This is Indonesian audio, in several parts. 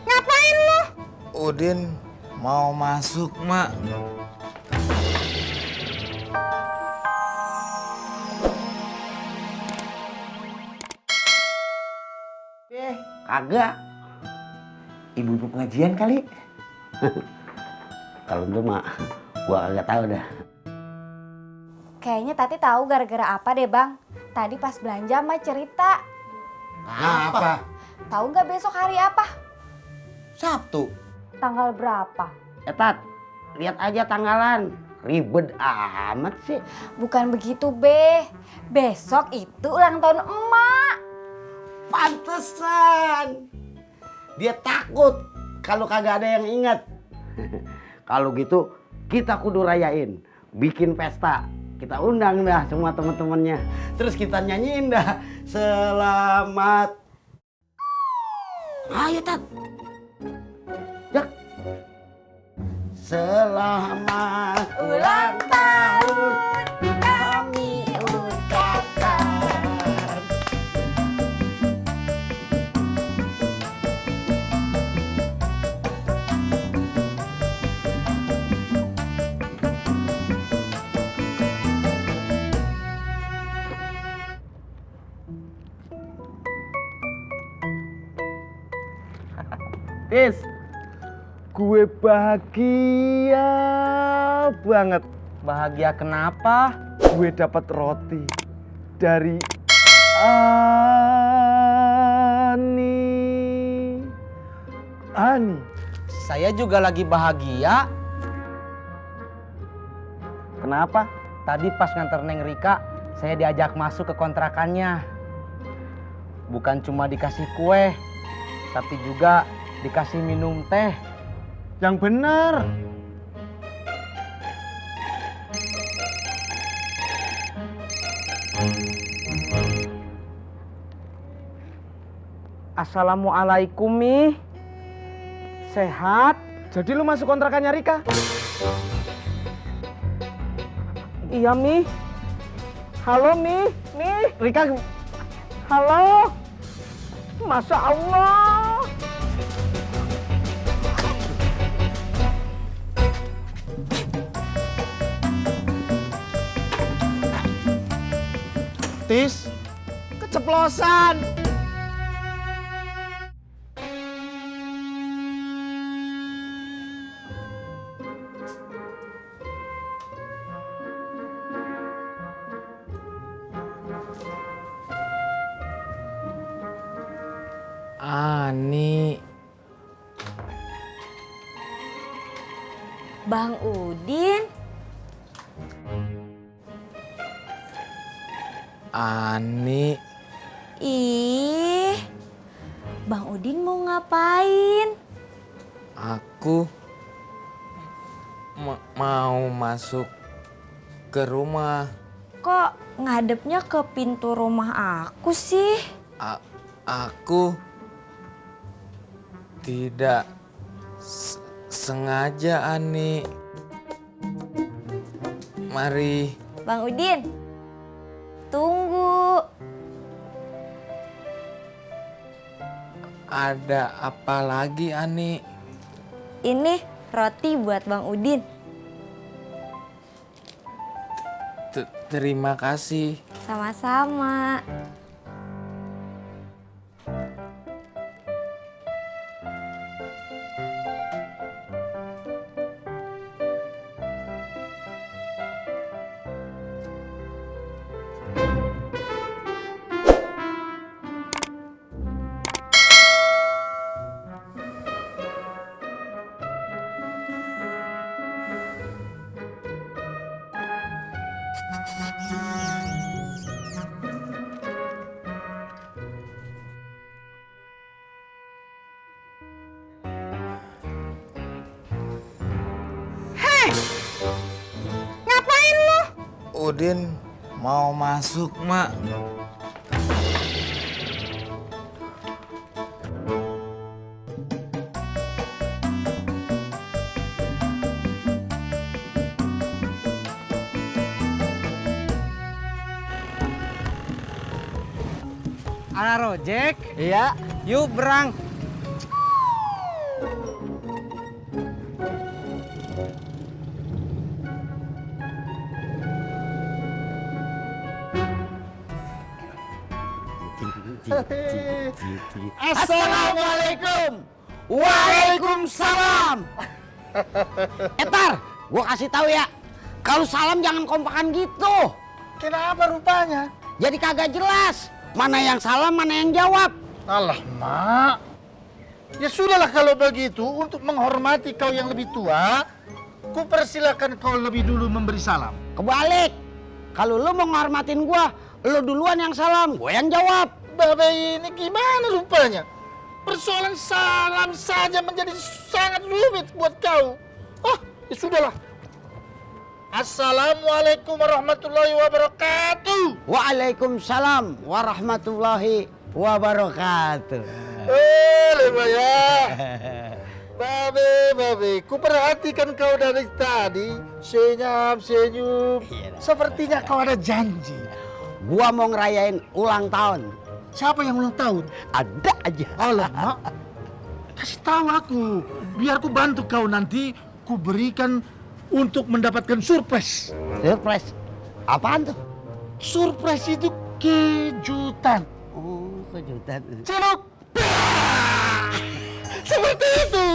Ngapain lu? Udin mau masuk, Mak. Kagak. Ibu-ibu pengajian kali. Kalau itu mah gua kagak tahu dah. Kayaknya Tati tahu gara-gara apa deh Bang. Tadi pas belanja mah cerita. Apa? Tahu nggak besok hari apa? Sabtu. Tanggal berapa? Tat, lihat aja tanggalan. Ribet amat sih. Bukan begitu Be. Besok itu ulang tahun emak. Pantesan. Dia takut kalau kagak ada yang ingat. Kalau gitu kita kudu rayain. Bikin pesta. Kita undang dah semua teman-temannya. Terus kita nyanyiin dah. Selamat. Ayo Tat. Jak. Selamat ulang tahun kami ucapkan. Tis, gue bahagia banget. Bahagia kenapa? Gue dapat roti dari Ani. Saya juga lagi bahagia. Kenapa? Tadi pas nganter Neng Rika, saya diajak masuk ke kontrakannya. Bukan cuma dikasih kue, tapi juga dikasih minum teh. Yang bener. Assalamualaikum Mi. Sehat? Jadi lu masuk kontrakannya Rika? Iya Mi. Halo Mi. Rika. Halo. Masya Allah. Tis, keceplosan. Ani. Bang Udin. Ani. Ih, Bang Udin mau ngapain? Aku mau masuk ke rumah. Kok ngadepnya ke pintu rumah aku sih? Aku tidak sengaja, Ani. Mari. Bang Udin, tunggu. Ada apa lagi, Ani? Ini roti buat Bang Udin. Terima kasih. Sama-sama. Ngapain lu? Udin mau masuk, Mak. Ala Rojek? Iya. Yuk berang. Assalamualaikum. Waalaikumsalam. Etar, gua kasih tahu ya. Kalau salam jangan kompakan gitu. Kenapa rupanya? Jadi kagak jelas. Mana yang salam, mana yang jawab. Alah, Mak. Ya sudahlah kalau begitu, untuk menghormati kau yang lebih tua, ku persilakan kau lebih dulu memberi salam. Kebalik. Kalau lu mau ngormatin gua, lu duluan yang salam, gua yang jawab. Babe ini gimana rupanya? Persoalan salam saja menjadi sangat rumit buat kau. Oh, ya sudahlah. Assalamualaikum warahmatullahi wabarakatuh. Waalaikumsalam warahmatullahi wabarakatuh. Leba ya. Babe, ku perhatikan kau dari tadi, senyum. Sepertinya kau ada janji. Gua mau ngerayain ulang tahun. Siapa yang ulang tahun? Ada aja. Alah, Mak. Kasih tahu aku, biar ku bantu kau nanti, ku berikan untuk mendapatkan surprise. Surprise. Apaan tuh? Surprise itu kejutan. Oh, kejutan. Celok. Seperti itu.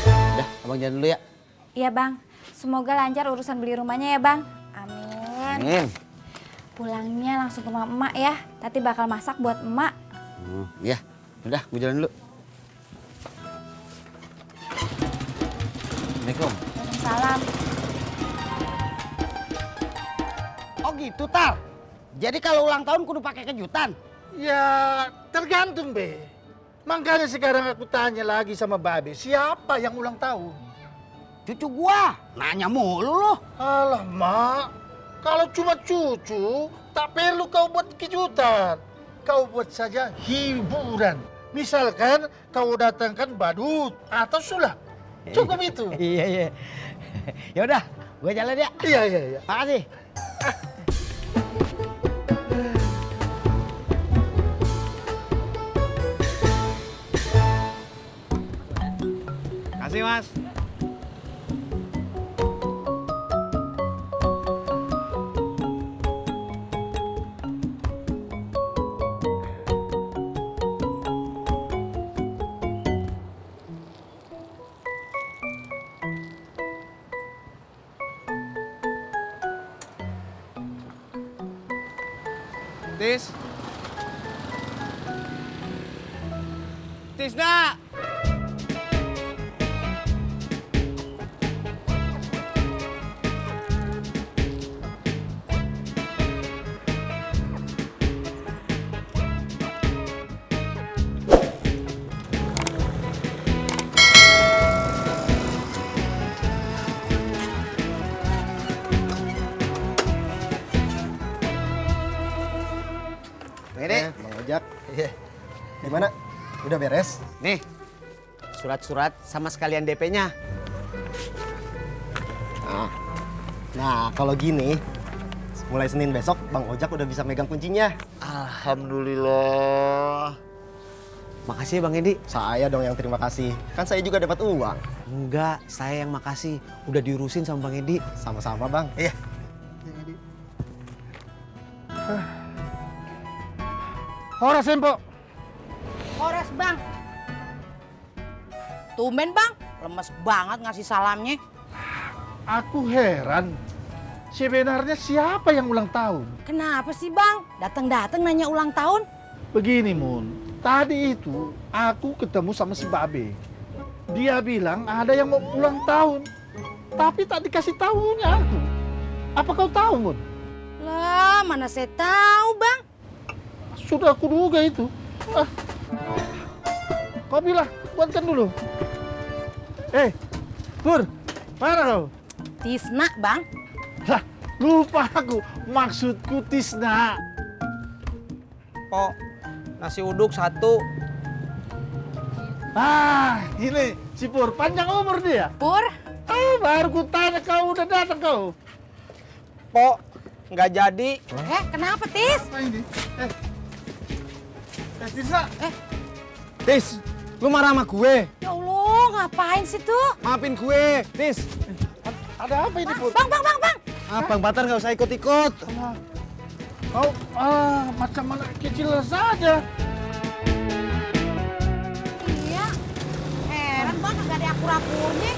Udah, abang jalan dulu ya. Iya bang, semoga lancar urusan beli rumahnya ya bang. Amin. Pulangnya langsung ke rumah emak ya. Tati bakal masak buat emak. Ya, udah, gue jalan dulu. Assalamualaikum. Waalaikumsalam. Oh gitu, Tar. Jadi kalau ulang tahun kudu pakai kejutan. Ya, tergantung, Be. Makanya sekarang aku tanya lagi sama Babe, siapa yang ulang tahun? Cucu gua nanya mulu loh. Alah, Mak. Kalau cuma cucu, tak perlu kau buat kejutan. Kau buat saja hiburan. Misalkan kau datangkan badut atau sulap. Cukup itu. Iya. Ya udah, gue jalan ya. Iya. Makasih. Kasih mas. Tisna. Ini Bang Ojak. Iya. Gimana? Udah beres? Nih, surat-surat sama sekalian DP-nya. Nah, kalau gini, mulai Senin besok Bang Ojak udah bisa megang kuncinya. Alhamdulillah. Makasih ya Bang Edi. Saya dong yang terima kasih. Kan saya juga dapat uang. Enggak, saya yang makasih. Udah diurusin sama Bang Edi. Sama-sama, Bang. Iya. Horas, Empo. Horas bang. Tumben bang, lemes banget ngasih salamnya. Aku heran. Sebenarnya siapa yang ulang tahun? Kenapa sih bang? Datang-datang nanya ulang tahun? Begini, Mun. Tadi itu aku ketemu sama si Babe. Dia bilang ada yang mau ulang tahun. Tapi tak dikasih tahunya aku. Apa kau tahu, Mun? Lah, mana saya tahu bang. Sudah aku duga itu. Kau bilang, buatkan dulu. Pur, mana kau? Tisna bang. Lah, lupa aku. Maksudku Tisna. Pok, nasi uduk 1. Ini si Pur. Panjang umur dia. Pur, Baru ku tanya kau udah datang kau. Pok, nggak jadi. kenapa Tis? Apa ini? Tisna. Tis, lu marah sama gue? Ya Allah, ngapain sih tuh? Maafin gue, Tis. Ada apa ini, Put? Bang. Bang Batar nggak usah ikut-ikut. Kau macam anak kecil saja. Iya. Heran bang, kagak ada akur-akurnya.